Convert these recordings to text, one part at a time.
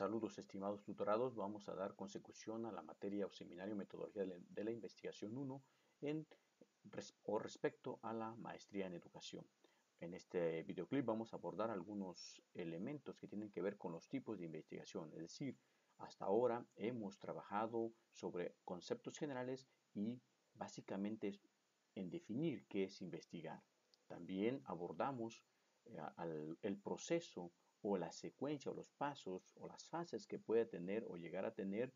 Saludos estimados tutorados, vamos a dar consecución a la materia o seminario Metodología de la Investigación 1 respecto a la maestría en educación. En este videoclip vamos a abordar algunos elementos que tienen que ver con los tipos de investigación, es decir, hasta ahora hemos trabajado sobre conceptos generales y básicamente en definir qué es investigar. También abordamos el proceso o la secuencia o los pasos o las fases que puede tener o llegar a tener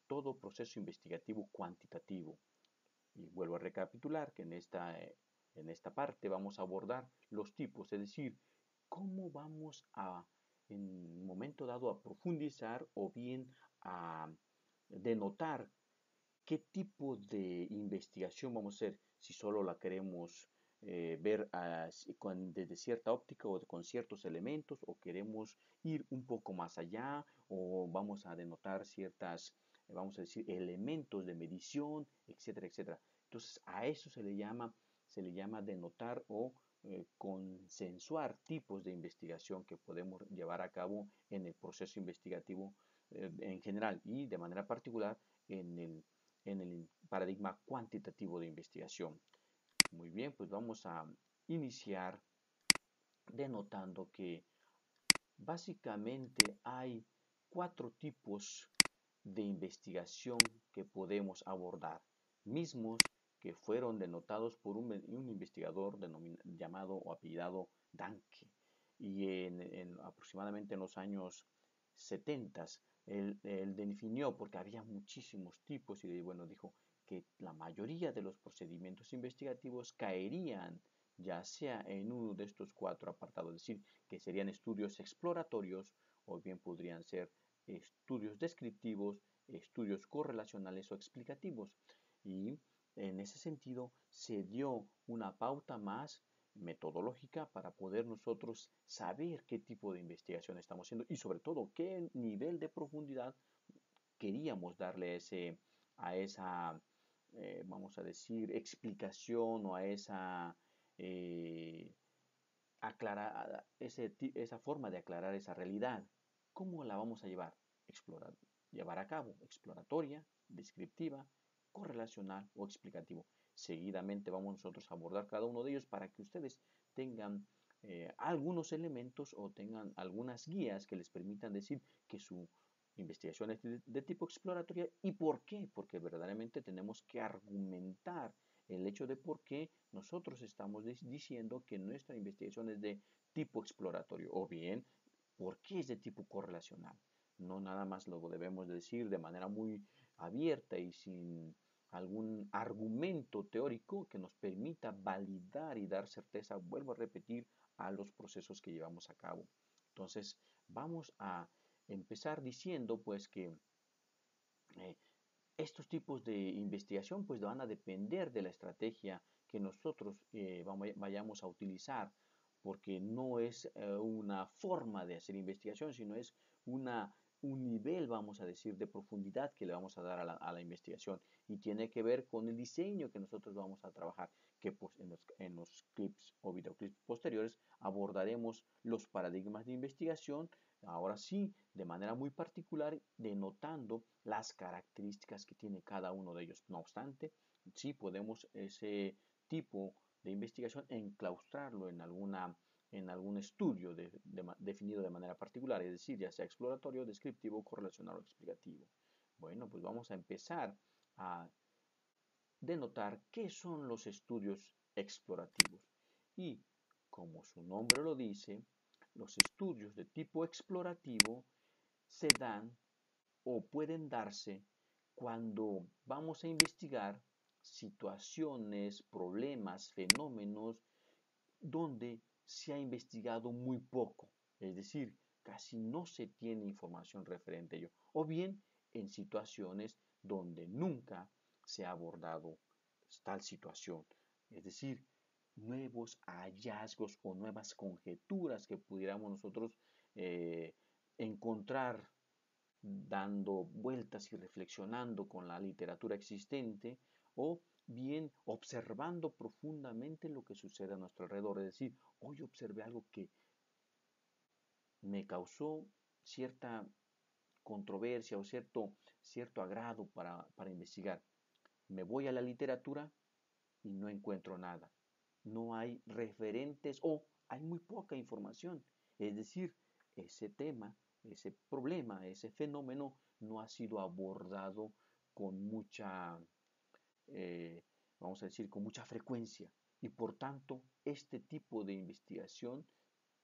todo proceso investigativo cuantitativo. Y vuelvo a recapitular que en esta parte vamos a abordar los tipos, es decir, cómo vamos a, en un momento dado, a profundizar o bien a denotar qué tipo de investigación vamos a hacer, si solo la queremos ver desde cierta óptica o con ciertos elementos, o queremos ir un poco más allá, o vamos a denotar ciertas, vamos a decir, elementos de medición, etcétera, etcétera. Entonces, a eso se le llama denotar o consensuar tipos de investigación que podemos llevar a cabo en el proceso investigativo en general y de manera particular en el paradigma cuantitativo de investigación. Muy bien, pues vamos a iniciar denotando que básicamente hay 4 tipos de investigación que podemos abordar, mismos que fueron denotados por un investigador llamado o apellidado Danke. Y aproximadamente en los años 70 él definió, porque había muchísimos tipos, y bueno, dijo que la mayoría de los procedimientos investigativos caerían ya sea en uno de estos 4 apartados, es decir, que serían estudios exploratorios o bien podrían ser estudios descriptivos, estudios correlacionales o explicativos. Y en ese sentido se dio una pauta más metodológica para poder nosotros saber qué tipo de investigación estamos haciendo y sobre todo qué nivel de profundidad queríamos darle a esa, vamos a decir, explicación o a esa esa forma de aclarar esa realidad. ¿Cómo la vamos a llevar? Llevar a cabo exploratoria, descriptiva, correlacional o explicativo. Seguidamente vamos nosotros a abordar cada uno de ellos para que ustedes tengan algunos elementos o tengan algunas guías que les permitan decir que su investigación es de tipo exploratoria. ¿Y por qué? Porque verdaderamente tenemos que argumentar el hecho de por qué nosotros estamos diciendo que nuestra investigación es de tipo exploratorio, o bien por qué es de tipo correlacional. No nada más lo debemos decir de manera muy abierta y sin algún argumento teórico que nos permita validar y dar certeza, vuelvo a repetir, a los procesos que llevamos a cabo. Entonces, vamos a empezar diciendo pues que estos tipos de investigación pues van a depender de la estrategia que nosotros vayamos a utilizar, porque no es una forma de hacer investigación, sino es un nivel, vamos a decir, de profundidad que le vamos a dar a la investigación, y tiene que ver con el diseño que nosotros vamos a trabajar, que pues en los clips o videoclips posteriores abordaremos los paradigmas de investigación, ahora sí, de manera muy particular, denotando las características que tiene cada uno de ellos. No obstante, sí podemos ese tipo de investigación enclaustrarlo en algún estudio definido de manera particular, es decir, ya sea exploratorio, descriptivo, correlacional o explicativo. Bueno, pues vamos a empezar a denotar qué son los estudios explorativos. Y como su nombre lo dice, los estudios de tipo explorativo se dan o pueden darse cuando vamos a investigar situaciones, problemas, fenómenos donde se ha investigado muy poco, es decir, casi no se tiene información referente a ello, o bien en situaciones donde nunca se ha abordado tal situación, es decir, nuevos hallazgos o nuevas conjeturas que pudiéramos nosotros encontrar dando vueltas y reflexionando con la literatura existente, o bien observando profundamente lo que sucede a nuestro alrededor. Es decir, hoy observé algo que me causó cierta controversia o cierto agrado para investigar. Me voy a la literatura y no encuentro nada. No hay referentes o hay muy poca información. Es decir, ese tema, ese problema, ese fenómeno no ha sido abordado con mucha, vamos a decir, con mucha frecuencia. Y por tanto, este tipo de investigación,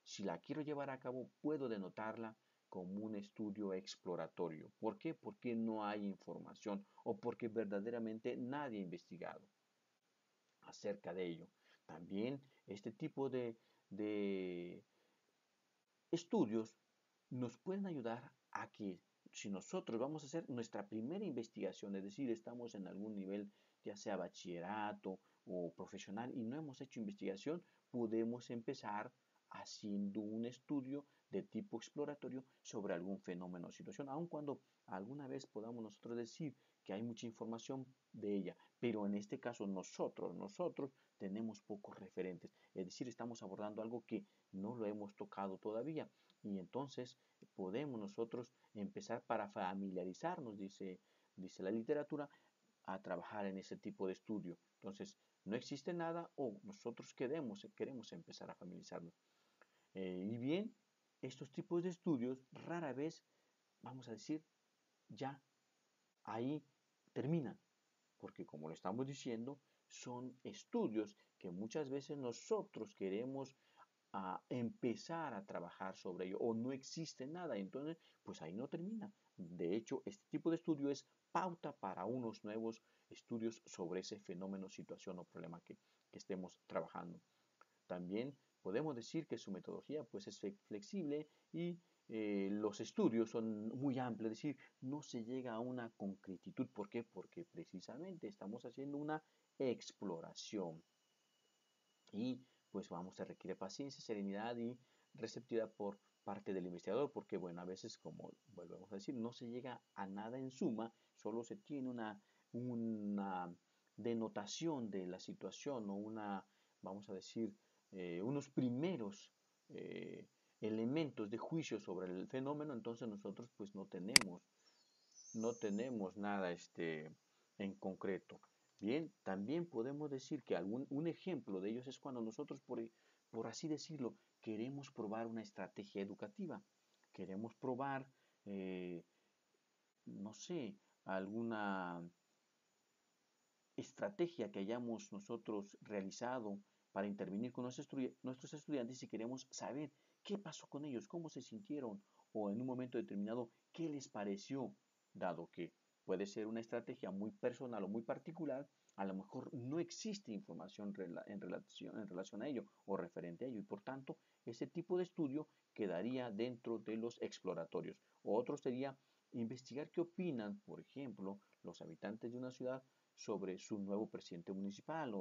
si la quiero llevar a cabo, puedo denotarla como un estudio exploratorio. ¿Por qué? Porque no hay información o porque verdaderamente nadie ha investigado acerca de ello. También este tipo de estudios nos pueden ayudar a que si nosotros vamos a hacer nuestra primera investigación, es decir, estamos en algún nivel, ya sea bachillerato o profesional, y no hemos hecho investigación, podemos empezar haciendo un estudio de tipo exploratorio sobre algún fenómeno o situación, aun cuando alguna vez podamos nosotros decir que hay mucha información de ella, pero en este caso nosotros tenemos pocos referentes, es decir, estamos abordando algo que no lo hemos tocado todavía y entonces podemos nosotros empezar para familiarizarnos, dice la literatura, a trabajar en ese tipo de estudio. Entonces, no existe nada o nosotros queremos empezar a familiarizarnos. Y bien, estos tipos de estudios rara vez, vamos a decir, ya ahí terminan, porque como lo estamos diciendo, son estudios que muchas veces nosotros queremos empezar a trabajar sobre ello o no existe nada, entonces pues ahí no termina. De hecho, este tipo de estudio es pauta para unos nuevos estudios sobre ese fenómeno, situación o problema que estemos trabajando. También podemos decir que su metodología pues es flexible y los estudios son muy amplios, es decir, no se llega a una concretitud. ¿Por qué? Porque precisamente estamos haciendo una exploración y pues vamos, se requiere paciencia, serenidad y receptividad por parte del investigador, porque bueno, a veces, como volvemos a decir, no se llega a nada en suma, solo se tiene una denotación de la situación o vamos a decir, unos primeros elementos de juicio sobre el fenómeno, entonces nosotros pues no tenemos nada en concreto. Bien, también podemos decir que un ejemplo de ellos es cuando nosotros, por así decirlo, queremos probar una estrategia educativa. Queremos probar, no sé, alguna estrategia que hayamos nosotros realizado para intervenir con nuestros estudiantes y queremos saber qué pasó con ellos, cómo se sintieron o en un momento determinado qué les pareció, dado que puede ser una estrategia muy personal o muy particular, a lo mejor no existe información en relación a ello o referente a ello y por tanto ese tipo de estudio quedaría dentro de los exploratorios. Otro sería investigar qué opinan, por ejemplo, los habitantes de una ciudad sobre su nuevo presidente municipal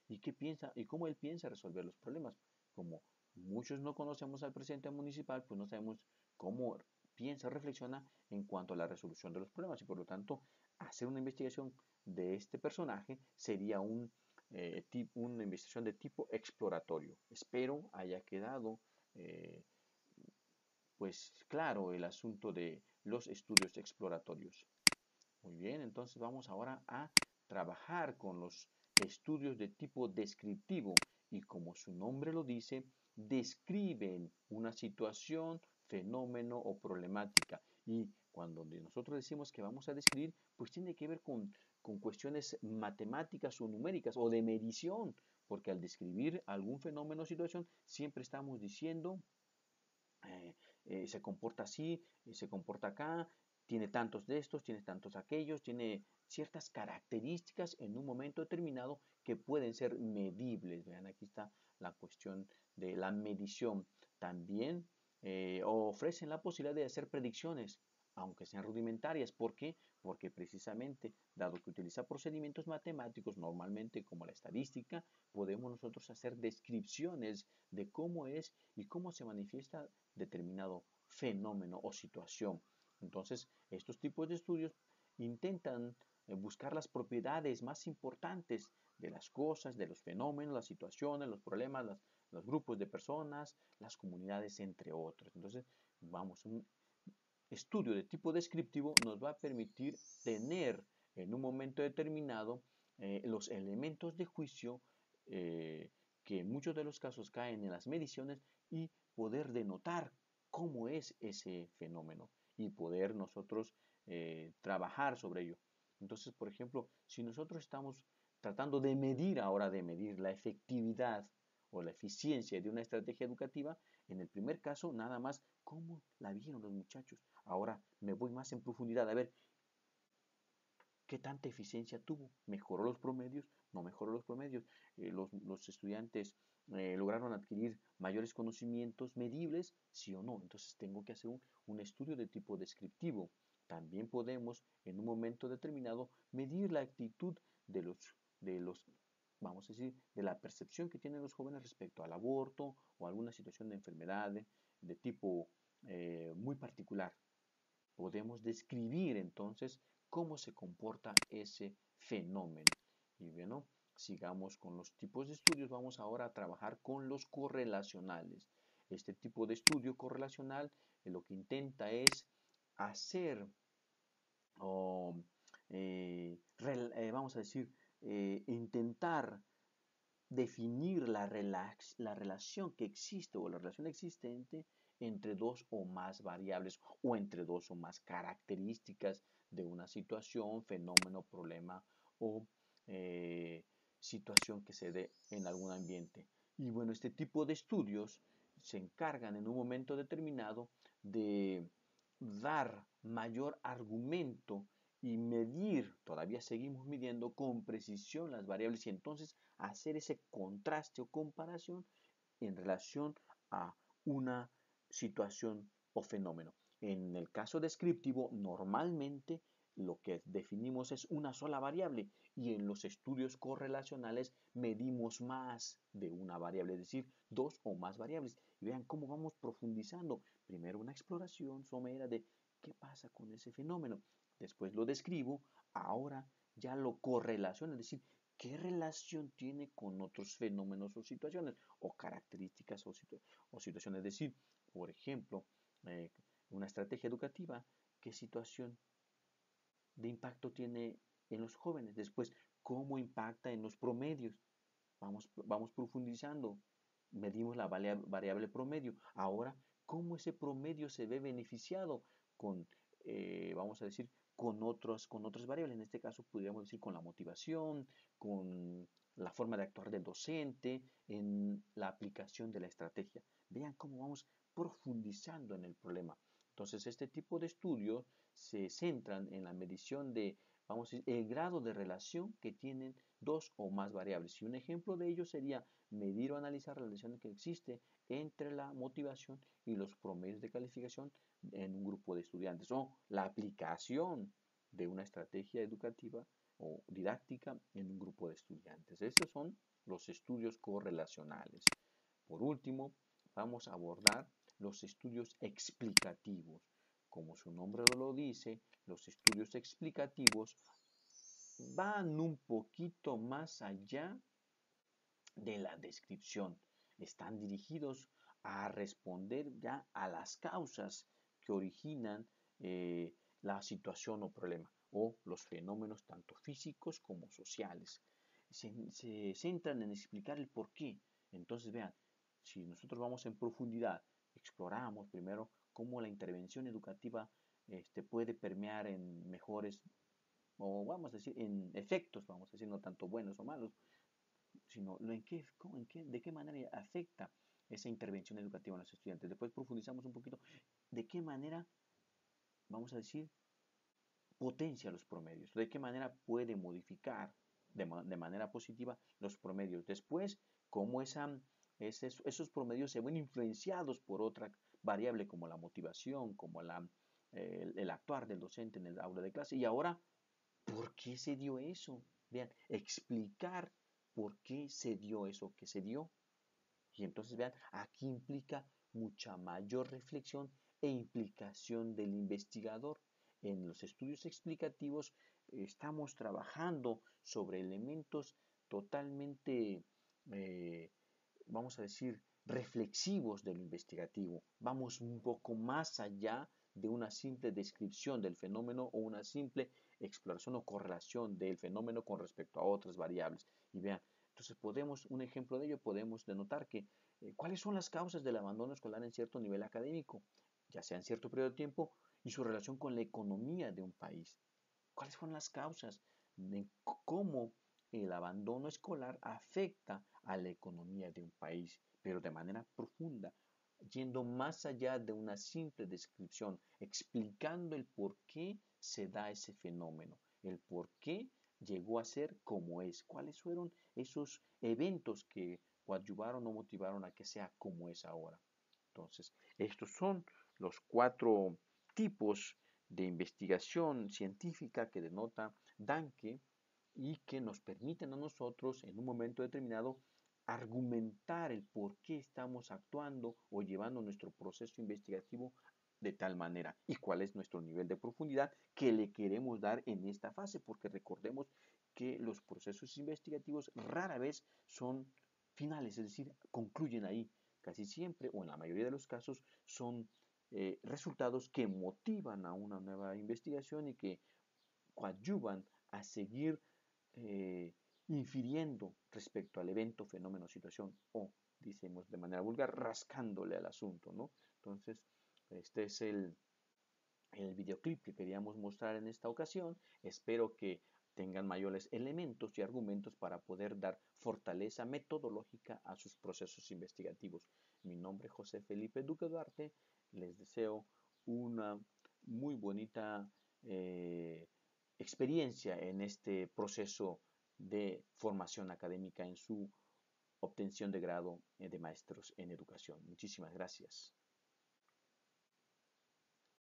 y qué piensa y cómo él piensa resolver los problemas. Como muchos no conocemos al presidente municipal, pues no sabemos cómo piensa, reflexiona en cuanto a la resolución de los problemas y por lo tanto hacer una investigación de este personaje sería una investigación de tipo exploratorio. Espero haya quedado pues claro el asunto de los estudios exploratorios. Muy bien, entonces vamos ahora a trabajar con los estudios de tipo descriptivo y como su nombre lo dice, describen una situación, fenómeno o problemática. Y cuando nosotros decimos que vamos a describir, pues tiene que ver con cuestiones matemáticas o numéricas o de medición, porque al describir algún fenómeno o situación siempre estamos diciendo se comporta así, se comporta acá, tiene tantos de estos, tiene tantos aquellos, tiene ciertas características en un momento determinado que pueden ser medibles. Vean, aquí está la cuestión de la medición. También ofrecen la posibilidad de hacer predicciones, aunque sean rudimentarias. ¿Por qué? Porque precisamente, dado que utiliza procedimientos matemáticos, normalmente como la estadística, podemos nosotros hacer descripciones de cómo es y cómo se manifiesta determinado fenómeno o situación. Entonces, estos tipos de estudios intentan buscar las propiedades más importantes de las cosas, de los fenómenos, las situaciones, los problemas, los grupos de personas, las comunidades, entre otros. Entonces, vamos, estudio de tipo descriptivo nos va a permitir tener en un momento determinado los elementos de juicio que en muchos de los casos caen en las mediciones y poder denotar cómo es ese fenómeno y poder nosotros trabajar sobre ello. Entonces, por ejemplo, si nosotros estamos tratando de medir ahora, de medir la efectividad o la eficiencia de una estrategia educativa, en el primer caso, nada más, ¿cómo la vieron los muchachos? Ahora me voy más en profundidad a ver qué tanta eficiencia tuvo. ¿Mejoró los promedios? ¿No mejoró los promedios? Los estudiantes lograron adquirir mayores conocimientos medibles, sí o no. Entonces tengo que hacer un estudio de tipo descriptivo. También podemos, en un momento determinado, medir la actitud de los, vamos a decir, de la percepción que tienen los jóvenes respecto al aborto o alguna situación de enfermedad de tipo muy particular. Podemos describir entonces cómo se comporta ese fenómeno. Y bueno, sigamos con los tipos de estudios. Vamos ahora a trabajar con los correlacionales. Este tipo de estudio correlacional lo que intenta es hacer, o, vamos a decir, intentar definir la relación que existe o la relación existente entre dos o más variables o entre dos o más características de una situación, fenómeno, problema o situación que se dé en algún ambiente. Y bueno, este tipo de estudios se encargan en un momento determinado de dar mayor argumento y medir, todavía seguimos midiendo con precisión las variables y entonces hacer ese contraste o comparación en relación a una situación o fenómeno. En el caso descriptivo, normalmente lo que definimos es una sola variable y en los estudios correlacionales medimos más de una variable, es decir, dos o más variables. Y vean cómo vamos profundizando. Primero una exploración somera de qué pasa con ese fenómeno. Después lo describo, ahora ya lo correlaciono, es decir, qué relación tiene con otros fenómenos o situaciones o características o situaciones. Es decir, por ejemplo, eh, una estrategia educativa, qué situación de impacto tiene en los jóvenes. Después, cómo impacta en los promedios. Vamos profundizando. Medimos la variable promedio. Ahora, ¿cómo ese promedio se ve beneficiado con, vamos a decir, con otras variables? En este caso, podríamos decir con la motivación, con la forma de actuar del docente, en la aplicación de la estrategia. Vean cómo vamos profundizando en el problema. Entonces, este tipo de estudios se centran en la medición de, vamos a decir, el grado de relación que tienen dos o más variables. Y un ejemplo de ello sería medir o analizar la relación que existe entre la motivación y los promedios de calificación en un grupo de estudiantes o la aplicación de una estrategia educativa o didáctica en un grupo de estudiantes. Estos son los estudios correlacionales. Por último, vamos a abordar los estudios explicativos. Como su nombre lo dice, los estudios explicativos van un poquito más allá de la descripción. Están dirigidos a responder ya a las causas que originan la situación o problema o los fenómenos tanto físicos como sociales. Se centran en explicar el por qué. Entonces vean, si nosotros vamos en profundidad, exploramos primero cómo la intervención educativa puede permear en mejores, o vamos a decir, en efectos, vamos a decir, no tanto buenos o malos, sino de qué manera afecta esa intervención educativa en los estudiantes. Después profundizamos un poquito de qué manera, vamos a decir, potencia los promedios, de qué manera puede modificar de manera positiva los promedios. Después, cómo esos promedios se ven influenciados por otra variable como la motivación, como el actuar del docente en el aula de clase. Y ahora, ¿por qué se dio eso? Vean, explicar por qué se dio eso que se dio. Y entonces vean, aquí implica mucha mayor reflexión e implicación del investigador. En los estudios explicativos estamos trabajando sobre elementos totalmente, vamos a decir, reflexivos de lo investigativo. Vamos un poco más allá de una simple descripción del fenómeno o una simple exploración o correlación del fenómeno con respecto a otras variables. Y vean, entonces un ejemplo de ello podemos denotar que cuáles son las causas del abandono escolar en cierto nivel académico, ya sea en cierto periodo de tiempo, y su relación con la economía de un país. ¿Cuáles fueron las causas de cómo el abandono escolar afecta a la economía de un país, pero de manera profunda, yendo más allá de una simple descripción, explicando el por qué se da ese fenómeno, el por qué llegó a ser como es, cuáles fueron esos eventos que coadyuvaron o motivaron a que sea como es ahora? Entonces, estos son los 4 tipos de investigación científica que denota Danke y que nos permiten a nosotros en un momento determinado argumentar el por qué estamos actuando o llevando nuestro proceso investigativo de tal manera y cuál es nuestro nivel de profundidad que le queremos dar en esta fase, porque recordemos que los procesos investigativos rara vez son finales, es decir, concluyen ahí. Casi siempre, o en la mayoría de los casos, son resultados que motivan a una nueva investigación y que coadyuvan a seguir infiriendo respecto al evento, fenómeno, situación o, decimos de manera vulgar, rascándole al asunto, ¿no? Entonces, este es el videoclip que queríamos mostrar en esta ocasión. Espero que tengan mayores elementos y argumentos para poder dar fortaleza metodológica a sus procesos investigativos. Mi nombre es José Felipe Duque Duarte. Les deseo una muy bonita experiencia en este proceso de formación académica en su obtención de grado de maestros en educación. Muchísimas gracias.